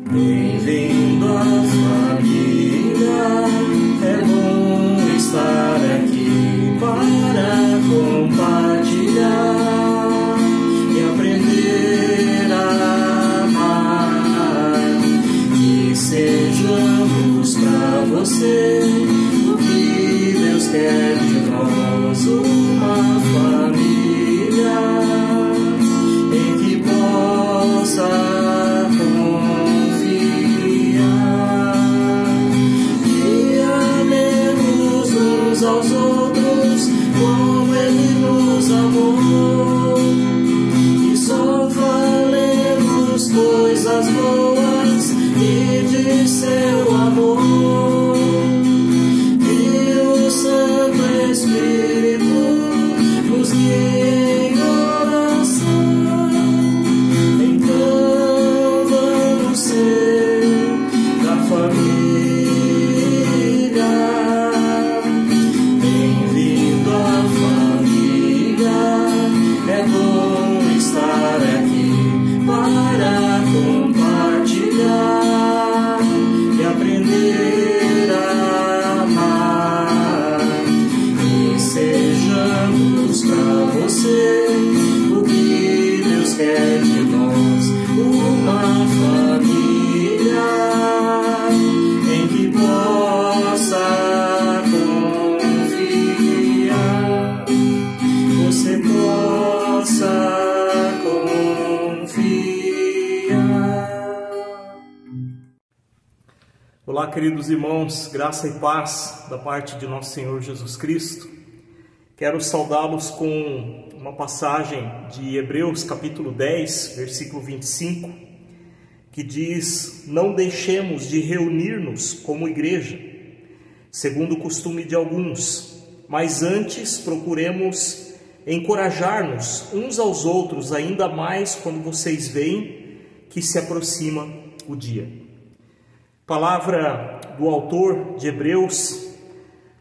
Bem-vindo à família, é bom estar aqui para compartilhar e aprender a amar. Que sejamos para você o que Deus quer de nós, uma família em que possa aos outros como Ele nos amou, e só falemos coisas boas e de seu amor, e o Santo Espírito nos guie em oração. Então vamos ser da família. O que Deus quer de nós, uma família em que possa confiar, você possa confiar. Olá, queridos irmãos, graça e paz da parte de nosso Senhor Jesus Cristo. Quero saudá-los com uma passagem de Hebreus capítulo 10, versículo 25, que diz: não deixemos de reunir-nos como igreja, segundo o costume de alguns, mas antes procuremos encorajar-nos uns aos outros, ainda mais quando vocês veem que se aproxima o dia. Palavra do autor de Hebreus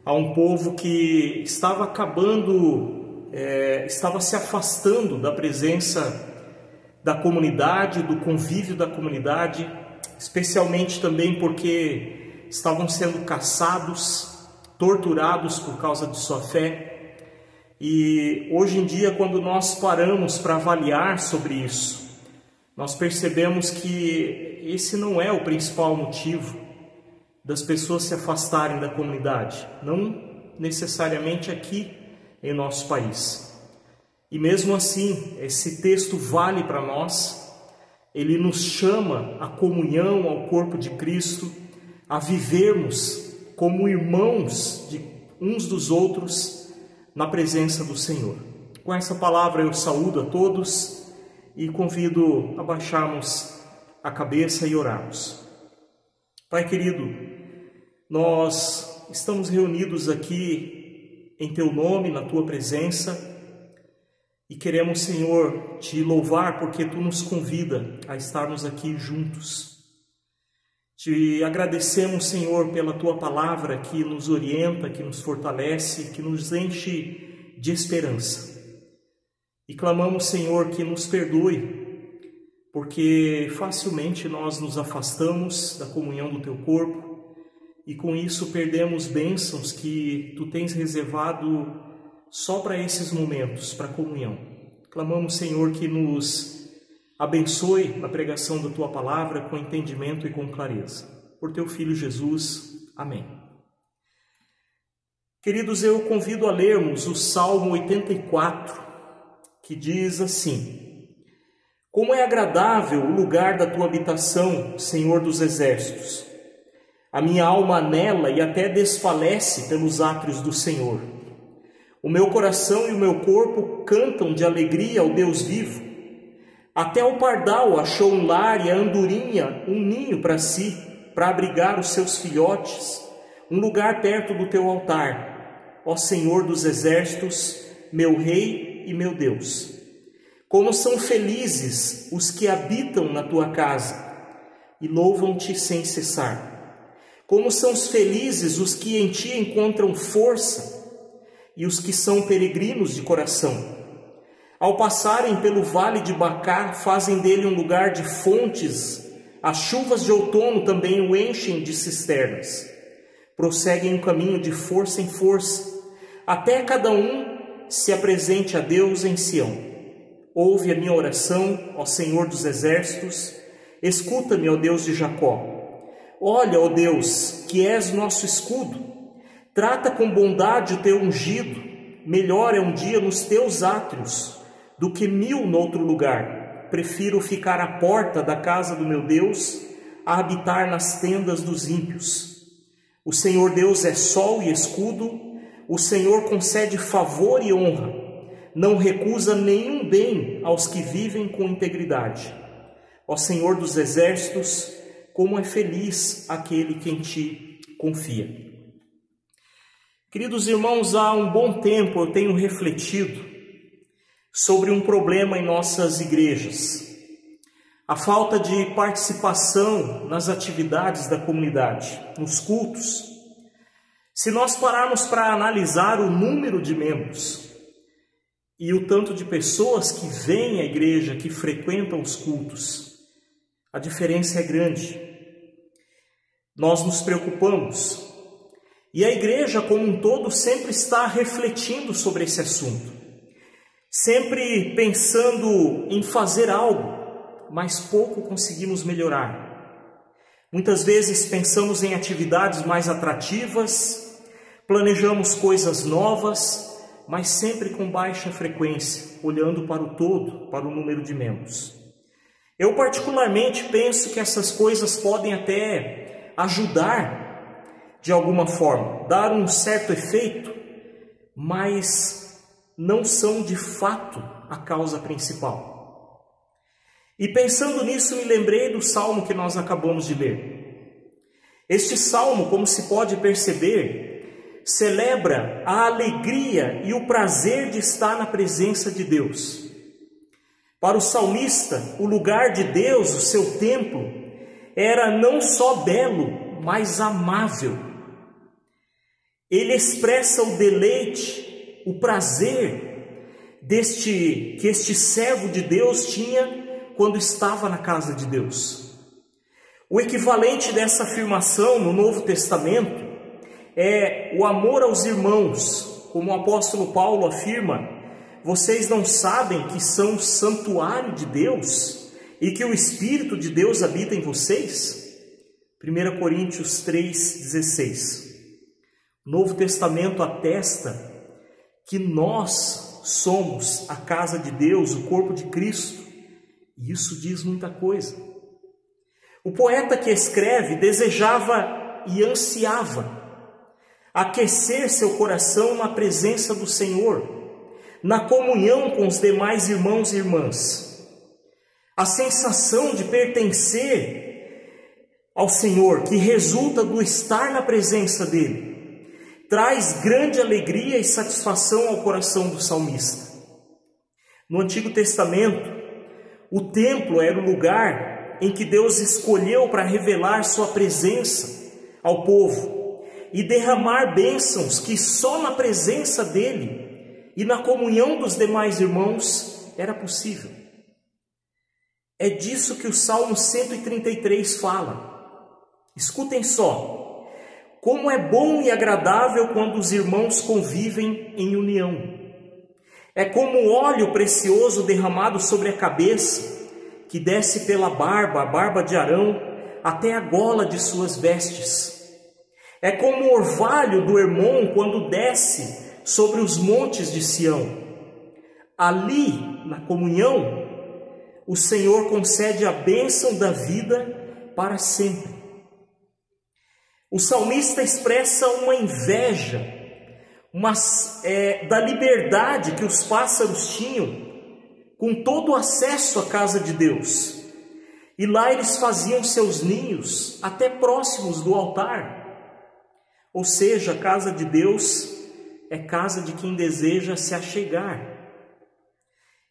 a um povo que estava estava se afastando da presença da comunidade, do convívio da comunidade, especialmente também porque estavam sendo caçados, torturados por causa de sua fé. E hoje em dia, quando nós paramos para avaliar sobre isso, nós percebemos que esse não é o principal motivo das pessoas se afastarem da comunidade, não necessariamente aqui em nosso país. E mesmo assim, esse texto vale para nós, ele nos chama à comunhão ao corpo de Cristo, a vivermos como irmãos de uns dos outros na presença do Senhor. Com essa palavra eu saúdo a todos e convido a baixarmos a cabeça e orarmos. Pai querido, nós estamos reunidos aqui em Teu nome, na Tua presença, e queremos, Senhor, Te louvar porque Tu nos convida a estarmos aqui juntos. Te agradecemos, Senhor, pela Tua palavra que nos orienta, que nos fortalece, que nos enche de esperança. E clamamos, Senhor, que nos perdoe, porque facilmente nós nos afastamos da comunhão do Teu corpo, e com isso perdemos bênçãos que Tu tens reservado só para esses momentos, para a comunhão. Clamamos, Senhor, que nos abençoe na pregação da Tua palavra com entendimento e com clareza. Por Teu Filho Jesus. Amém. Queridos, eu convido a lermos o Salmo 84, que diz assim: como é agradável o lugar da Tua habitação, Senhor dos exércitos! A minha alma anela e até desfalece pelos átrios do Senhor. O meu coração e o meu corpo cantam de alegria ao Deus vivo. Até o pardal achou um lar e a andorinha um ninho para si, para abrigar os seus filhotes, um lugar perto do teu altar, ó Senhor dos exércitos, meu Rei e meu Deus. Como são felizes os que habitam na tua casa e louvam-te sem cessar. Como são felizes os que em ti encontram força e os que são peregrinos de coração. Ao passarem pelo vale de Bacá, fazem dele um lugar de fontes. As chuvas de outono também o enchem de cisternas. Prosseguem um caminho de força em força, até cada um se apresente a Deus em Sião. Ouve a minha oração, ó Senhor dos exércitos. Escuta-me, ó Deus de Jacó. Olha, ó Deus, que és nosso escudo. Trata com bondade o teu ungido. Melhor é um dia nos teus átrios do que 1000 noutro lugar. Prefiro ficar à porta da casa do meu Deus a habitar nas tendas dos ímpios. O Senhor Deus é sol e escudo, o Senhor concede favor e honra, não recusa nenhum bem aos que vivem com integridade. Ó Senhor dos exércitos, como é feliz aquele que em ti confia. Queridos irmãos, há um bom tempo eu tenho refletido sobre um problema em nossas igrejas: a falta de participação nas atividades da comunidade, nos cultos. Se nós pararmos para analisar o número de membros e o tanto de pessoas que vêm à igreja, que frequentam os cultos, a diferença é grande. Nós nos preocupamos e a igreja como um todo sempre está refletindo sobre esse assunto, sempre pensando em fazer algo, mas pouco conseguimos melhorar. Muitas vezes pensamos em atividades mais atrativas, planejamos coisas novas, mas sempre com baixa frequência, olhando para o todo, para o número de membros. Eu particularmente penso que essas coisas podem até ajudar de alguma forma, dar um certo efeito, mas não são de fato a causa principal. E pensando nisso, me lembrei do salmo que nós acabamos de ler. Este salmo, como se pode perceber, celebra a alegria e o prazer de estar na presença de Deus. Para o salmista, o lugar de Deus, o seu templo, era não só belo, mas amável. Ele expressa o deleite, o prazer que este servo de Deus tinha quando estava na casa de Deus. O equivalente dessa afirmação no Novo Testamento é o amor aos irmãos, como o apóstolo Paulo afirma: vocês não sabem que são santuário de Deus e que o Espírito de Deus habita em vocês? 1 Coríntios 3,16. O Novo Testamento atesta que nós somos a casa de Deus, o corpo de Cristo, e isso diz muita coisa. O poeta que escreve desejava e ansiava aquecer seu coração na presença do Senhor, na comunhão com os demais irmãos e irmãs. A sensação de pertencer ao Senhor, que resulta do estar na presença dele, traz grande alegria e satisfação ao coração do salmista. No Antigo Testamento, o templo era o lugar em que Deus escolheu para revelar sua presença ao povo e derramar bênçãos que só na presença dele e na comunhão dos demais irmãos era possível. É disso que o Salmo 133 fala. Escutem só. Como é bom e agradável quando os irmãos convivem em união. É como óleo precioso derramado sobre a cabeça, que desce pela barba, a barba de Arão, até a gola de suas vestes. É como o orvalho do Hermon quando desce sobre os montes de Sião. Ali, na comunhão, o Senhor concede a bênção da vida para sempre. O salmista expressa uma inveja da liberdade que os pássaros tinham com todo o acesso à casa de Deus. E lá eles faziam seus ninhos até próximos do altar. Ou seja, a casa de Deus é casa de quem deseja se achegar.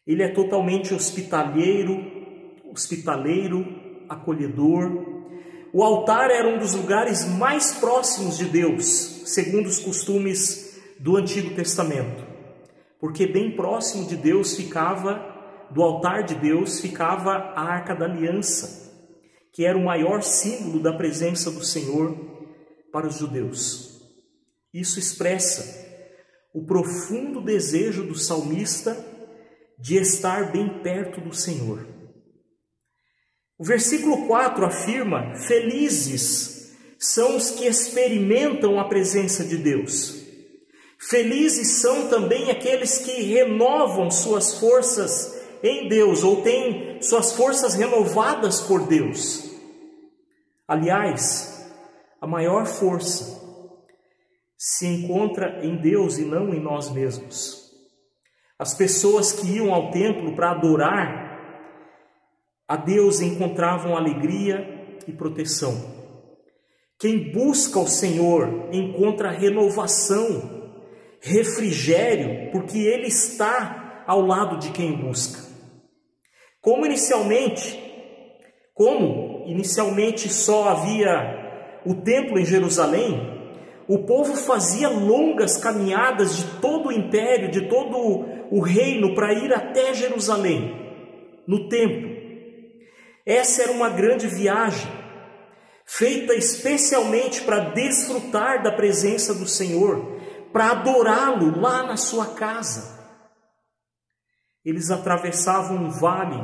Ele é totalmente hospitaleiro, acolhedor. O altar era um dos lugares mais próximos de Deus, segundo os costumes do Antigo Testamento. Porque bem próximo de Deus do altar de Deus ficava a Arca da Aliança, que era o maior símbolo da presença do Senhor para os judeus. Isso expressa o profundo desejo do salmista de estar bem perto do Senhor. O versículo 4 afirma: felizes são os que experimentam a presença de Deus. Felizes são também aqueles que renovam suas forças em Deus, ou têm suas forças renovadas por Deus. Aliás, a maior força se encontra em Deus e não em nós mesmos. As pessoas que iam ao templo para adorar a Deus encontravam alegria e proteção. Quem busca o Senhor encontra renovação, refrigério, porque Ele está ao lado de quem o busca. Como inicialmente só havia o templo em Jerusalém, o povo fazia longas caminhadas de todo o império, de todo o reino, para ir até Jerusalém, no templo. Essa era uma grande viagem, feita especialmente para desfrutar da presença do Senhor, para adorá-lo lá na sua casa. Eles atravessavam um vale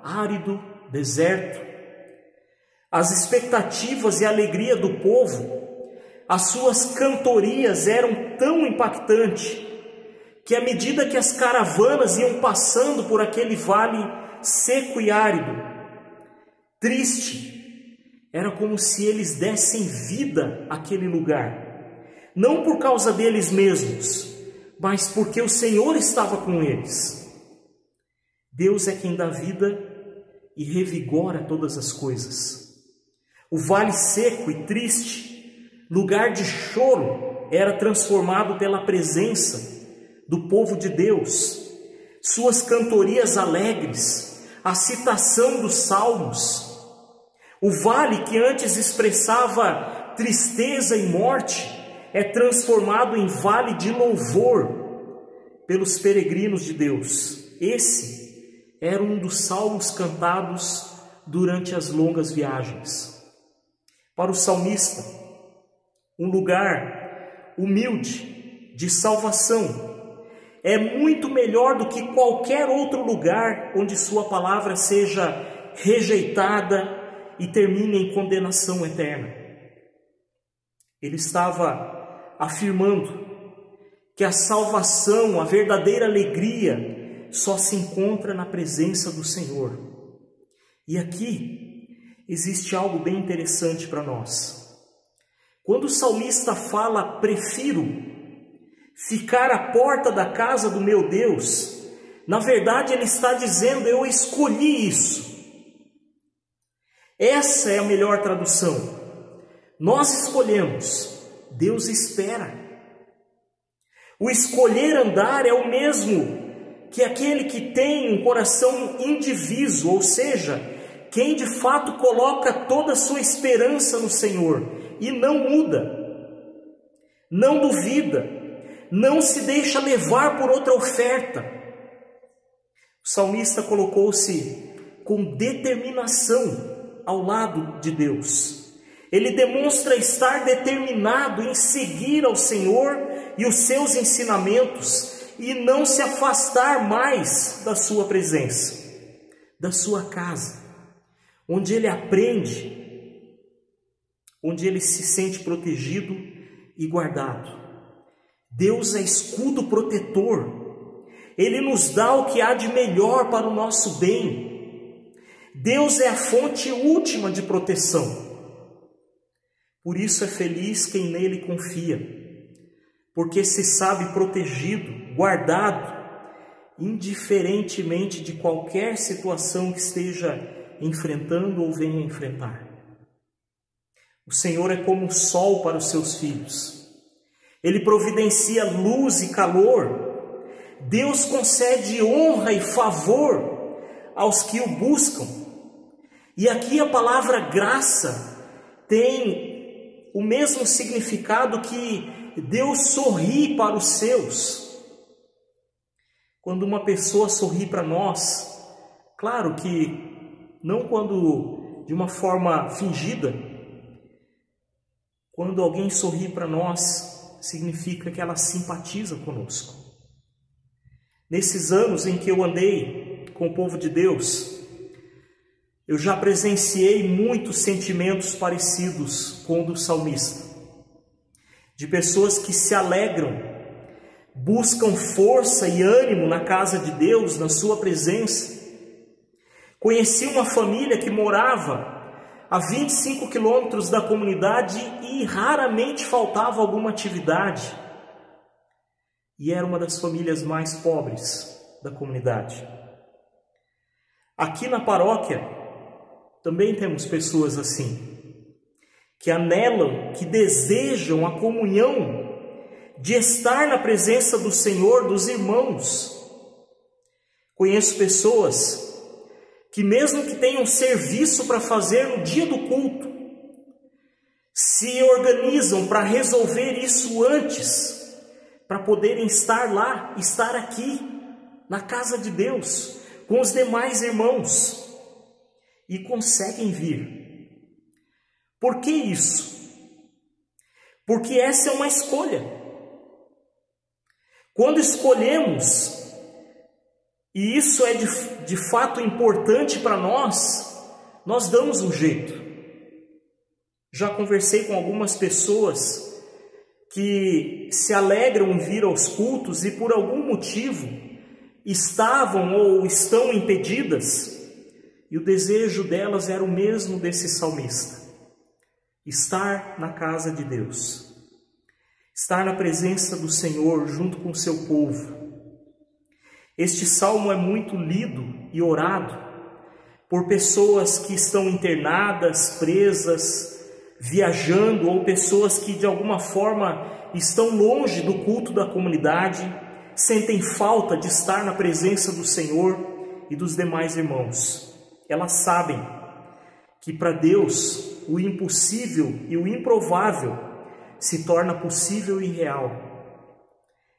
árido, deserto. As expectativas e a alegria do povo, as suas cantorias eram tão impactantes, que à medida que as caravanas iam passando por aquele vale seco e árido, triste, era como se eles dessem vida àquele lugar. Não por causa deles mesmos, mas porque o Senhor estava com eles. Deus é quem dá vida e revigora todas as coisas. O vale seco e triste, lugar de choro, era transformado pela presença do povo de Deus. Suas cantorias alegres, a citação dos salmos. O vale que antes expressava tristeza e morte é transformado em vale de louvor pelos peregrinos de Deus. Esse era um dos salmos cantados durante as longas viagens. Para o salmista, um lugar humilde de salvação é muito melhor do que qualquer outro lugar onde sua palavra seja rejeitada e termine em condenação eterna. Ele estava afirmando que a salvação, a verdadeira alegria, só se encontra na presença do Senhor. E aqui existe algo bem interessante para nós. Quando o salmista fala, prefiro ficar à porta da casa do meu Deus, na verdade ele está dizendo, eu escolhi isso. Essa é a melhor tradução. Nós escolhemos, Deus espera. O escolher andar é o mesmo que aquele que tem um coração indiviso, ou seja, quem de fato coloca toda a sua esperança no Senhor e não muda, não duvida, não se deixa levar por outra oferta. O salmista colocou-se com determinação ao lado de Deus. Ele demonstra estar determinado em seguir ao Senhor e os seus ensinamentos e não se afastar mais da sua presença, da sua casa, onde ele aprende, onde ele se sente protegido e guardado. Deus é escudo protetor, Ele nos dá o que há de melhor para o nosso bem. Deus é a fonte última de proteção. Por isso é feliz quem nele confia, porque se sabe protegido, guardado, indiferentemente de qualquer situação que esteja enfrentando ou venha enfrentar. O Senhor é como o sol para os seus filhos. Ele providencia luz e calor. Deus concede honra e favor aos que o buscam. E aqui a palavra graça tem o mesmo significado que Deus sorri para os seus. Quando uma pessoa sorri para nós, claro que não quando de uma forma fingida, quando alguém sorri para nós, significa que ela simpatiza conosco. Nesses anos em que eu andei com o povo de Deus, eu já presenciei muitos sentimentos parecidos com o do salmista, de pessoas que se alegram, buscam força e ânimo na casa de Deus, na sua presença. Conheci uma família que morava a 25 quilômetros da comunidade e raramente faltava alguma atividade. E era uma das famílias mais pobres da comunidade. Aqui na paróquia também temos pessoas assim, que anelam, que desejam a comunhão de estar na presença do Senhor, dos irmãos. Conheço pessoas que mesmo que tenham serviço para fazer no dia do culto, se organizam para resolver isso antes, para poderem estar lá, estar aqui, na casa de Deus, com os demais irmãos, e conseguem vir. Por que isso? Porque essa é uma escolha. Quando escolhemos, e isso é de fato importante para nós damos um jeito. Já conversei com algumas pessoas que se alegram em vir aos cultos e por algum motivo estavam ou estão impedidas, e o desejo delas era o mesmo desse salmista: estar na casa de Deus. Estar na presença do Senhor junto com o seu povo. Este salmo é muito lido e orado por pessoas que estão internadas, presas, viajando, ou pessoas que de alguma forma estão longe do culto da comunidade, sentem falta de estar na presença do Senhor e dos demais irmãos. Elas sabem que para Deus o impossível e o improvável se torna possível e real.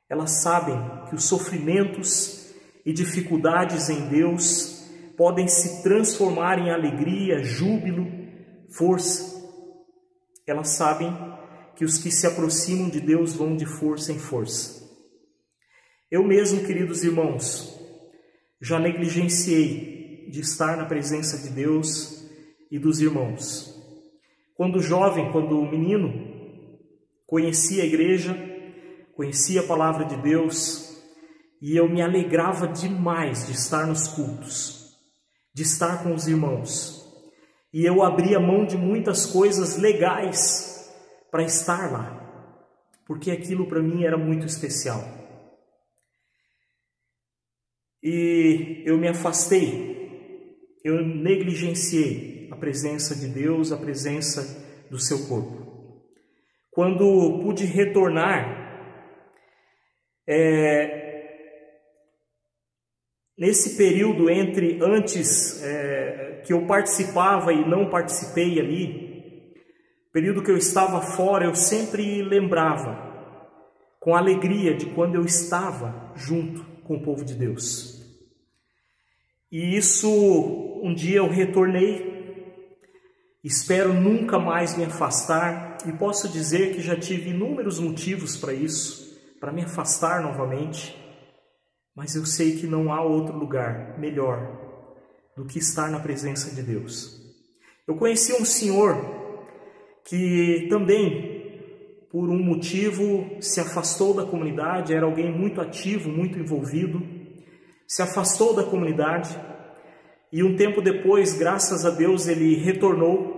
Elas sabem que os sofrimentos e dificuldades em Deus podem se transformar em alegria, júbilo, força. Elas sabem que os que se aproximam de Deus vão de força em força. Eu mesmo, queridos irmãos, já negligenciei de estar na presença de Deus e dos irmãos. Quando jovem, quando menino, conhecia a igreja, conhecia a palavra de Deus, e eu me alegrava demais de estar nos cultos, de estar com os irmãos. E eu abria mão de muitas coisas legais para estar lá, porque aquilo para mim era muito especial. E eu me afastei, eu negligenciei a presença de Deus, a presença do seu corpo. Quando pude retornar, nesse período entre antes que eu participava e não participei ali, período que eu estava fora, eu sempre lembrava com alegria de quando eu estava junto com o povo de Deus. E isso, um dia eu retornei. Espero nunca mais me afastar, e posso dizer que já tive inúmeros motivos para isso, para me afastar novamente, mas eu sei que não há outro lugar melhor do que estar na presença de Deus. Eu conheci um senhor que também, por um motivo, se afastou da comunidade, era alguém muito ativo, muito envolvido, se afastou da comunidade, e um tempo depois, graças a Deus, ele retornou.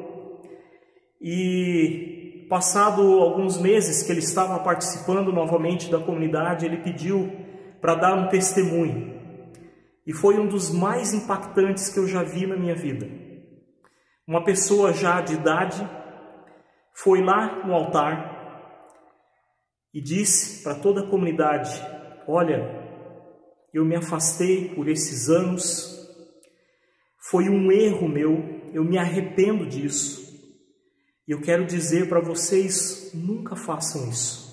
E passado alguns meses que ele estava participando novamente da comunidade, ele pediu para dar um testemunho. e foi um dos mais impactantes que eu já vi na minha vida. Uma pessoa já de idade foi lá no altar e disse para toda a comunidade: olha, eu me afastei por esses anos, foi um erro meu, eu me arrependo disso. E eu quero dizer para vocês, nunca façam isso.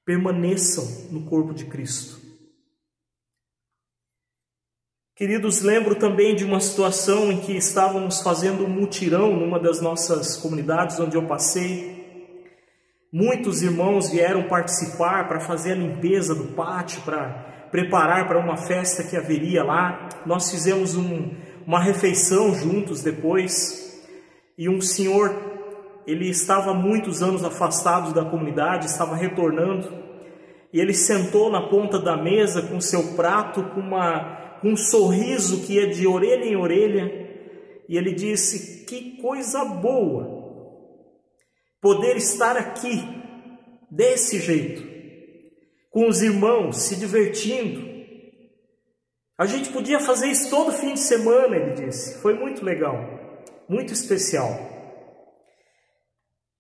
Permaneçam no corpo de Cristo. Queridos, lembro também de uma situação em que estávamos fazendo um mutirão numa das nossas comunidades onde eu passei. Muitos irmãos vieram participar para fazer a limpeza do pátio, para preparar para uma festa que haveria lá. Nós fizemos uma refeição juntos depois, e um senhor, ele estava há muitos anos afastado da comunidade, estava retornando, e ele sentou na ponta da mesa com seu prato, com um sorriso que ia de orelha em orelha, e ele disse: que coisa boa poder estar aqui desse jeito, com os irmãos, se divertindo. A gente podia fazer isso todo fim de semana, ele disse. Foi muito legal, muito especial.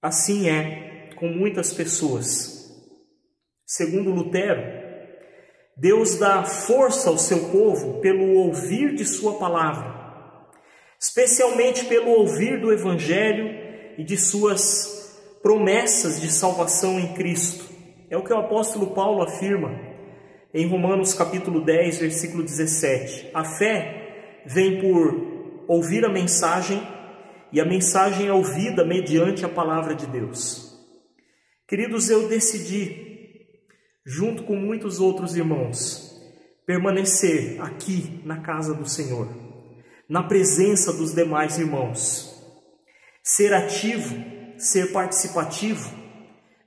Assim é com muitas pessoas. Segundo Lutero, Deus dá força ao seu povo pelo ouvir de sua palavra, especialmente pelo ouvir do Evangelho e de suas promessas de salvação em Cristo. É o que o apóstolo Paulo afirma em Romanos capítulo 10, versículo 17. A fé vem por ouvir a mensagem, e a mensagem é ouvida mediante a palavra de Deus. Queridos, eu decidi, junto com muitos outros irmãos, permanecer aqui na casa do Senhor, na presença dos demais irmãos, ser ativo, ser participativo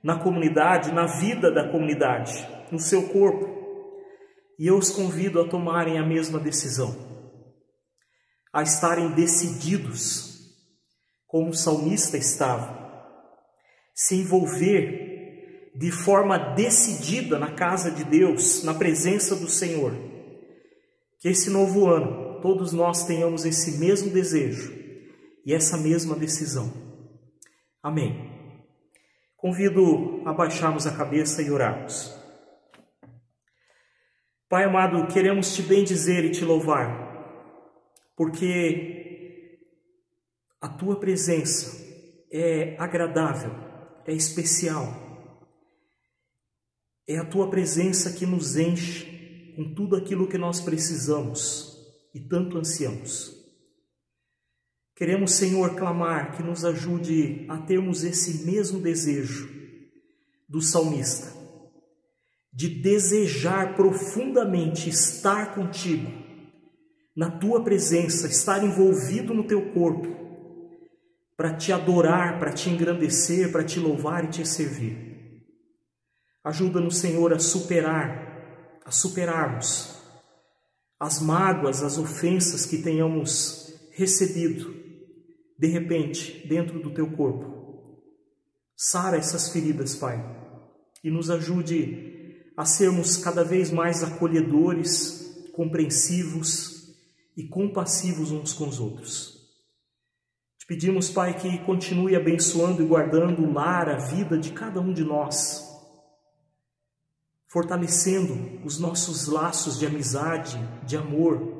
na comunidade, na vida da comunidade, no seu corpo. E eu os convido a tomarem a mesma decisão, a estarem decididos, como o salmista estava, se envolver de forma decidida na casa de Deus, na presença do Senhor. Que esse novo ano, todos nós tenhamos esse mesmo desejo e essa mesma decisão. Amém. Convido a baixarmos a cabeça e orarmos. Pai amado, queremos te bendizer e te louvar, porque a tua presença é agradável, é especial. É a tua presença que nos enche com tudo aquilo que nós precisamos e tanto ansiamos. Queremos, Senhor, clamar que nos ajude a termos esse mesmo desejo do salmista, de desejar profundamente estar contigo, na tua presença, estar envolvido no teu corpo, para te adorar, para te engrandecer, para te louvar e te servir. Ajuda-nos, Senhor, a superarmos as mágoas, as ofensas que tenhamos recebido, de repente, dentro do teu corpo. Sara essas feridas, Pai, e nos ajude a sermos cada vez mais acolhedores, compreensivos e compassivos uns com os outros. Pedimos, Pai, que continue abençoando e guardando o lar, a vida de cada um de nós, fortalecendo os nossos laços de amizade, de amor.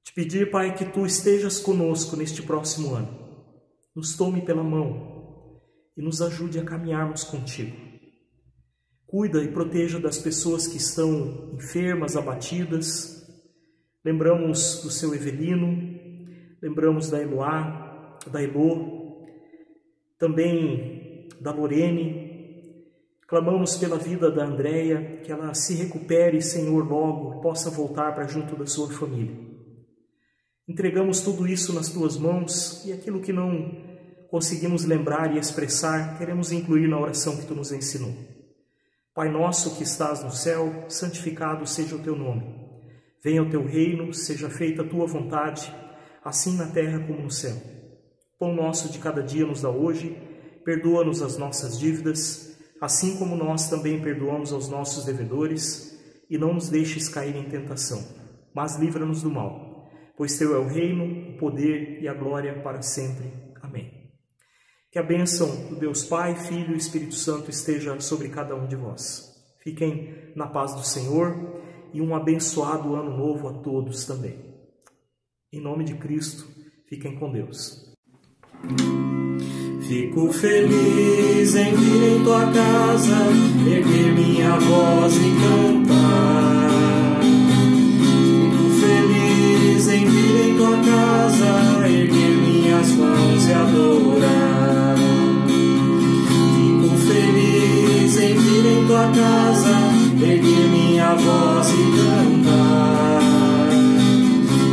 Te pedir, Pai, que Tu estejas conosco neste próximo ano. Nos tome pela mão e nos ajude a caminharmos contigo. Cuida e proteja das pessoas que estão enfermas, abatidas. Lembramos do seu Evelino, lembramos da Eloá, da Elô, também da Lorene. Clamamos pela vida da Andréia, que ela se recupere, Senhor, logo, possa voltar para junto da sua família. Entregamos tudo isso nas Tuas mãos, e aquilo que não conseguimos lembrar e expressar, queremos incluir na oração que Tu nos ensinou. Pai nosso que estás no céu, santificado seja o Teu nome. Venha o Teu reino, seja feita a Tua vontade, assim na terra como no céu. Pão nosso de cada dia nos dá hoje, perdoa-nos as nossas dívidas, assim como nós também perdoamos aos nossos devedores, e não nos deixes cair em tentação, mas livra-nos do mal, pois Teu é o reino, o poder e a glória para sempre. Amém. Que a bênção do Deus Pai, Filho e Espírito Santo esteja sobre cada um de vós. Fiquem na paz do Senhor e um abençoado ano novo a todos também. Em nome de Cristo, fiquem com Deus. Fico feliz em vir em tua casa, erguer minha voz e cantar. Fico feliz em vir em tua casa, erguer minhas mãos e adorar. Fico feliz em vir em tua casa, erguer minha voz e cantar.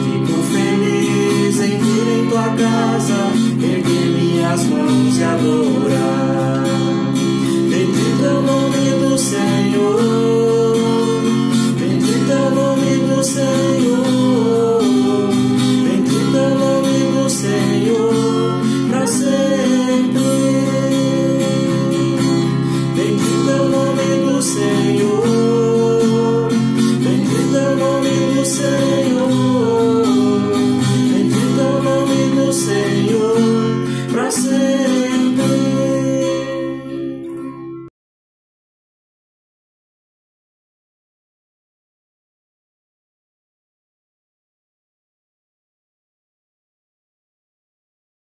Fico feliz em vir em tua casa, erguer minhas mãos e adorar.